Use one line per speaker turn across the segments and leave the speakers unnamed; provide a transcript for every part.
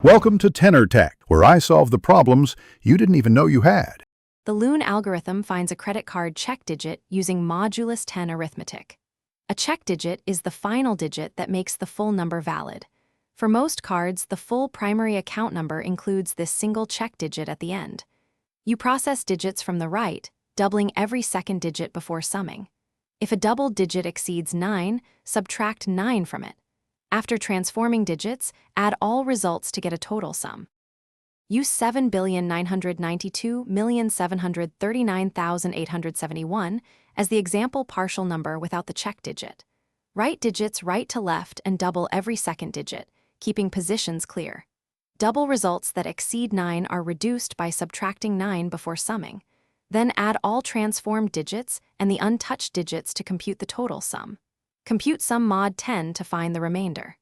Welcome to Tenor Tech, where I solve the problems you didn't even know you had.
The Loon algorithm finds a credit card check digit using modulus 10 arithmetic. A check digit is the final digit that makes the full number valid. For most cards, the full primary account number includes this single check digit at the end. You process digits from the right, doubling every second digit before summing. If a double digit exceeds 9, subtract 9 from it. After transforming digits, add all results to get a total sum. Use 7,992,739,871 as the example partial number without the check digit. Write digits right to left and double every second digit, keeping positions clear. Double results that exceed 9 are reduced by subtracting 9 before summing. Then add all transformed digits and the untouched digits to compute the total sum. Compute sum mod 10 to find the remainder.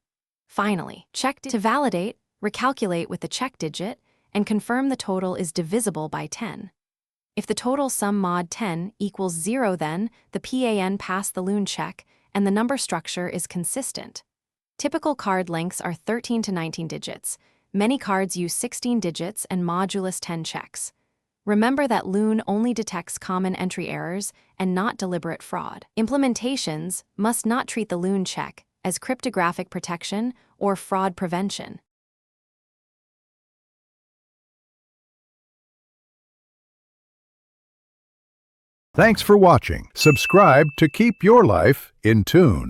Finally, to validate, recalculate with the check digit, and confirm the total is divisible by 10. If the total sum mod 10 equals 0, then the PAN passed the Loon check and the number structure is consistent. Typical card lengths are 13 to 19 digits. Many cards use 16 digits and modulus 10 checks. Remember that Loon only detects common entry errors and not deliberate fraud. Implementations must not treat the Loon check as cryptographic protection or fraud prevention.
Thanks for watching. Subscribe to keep your life in tune.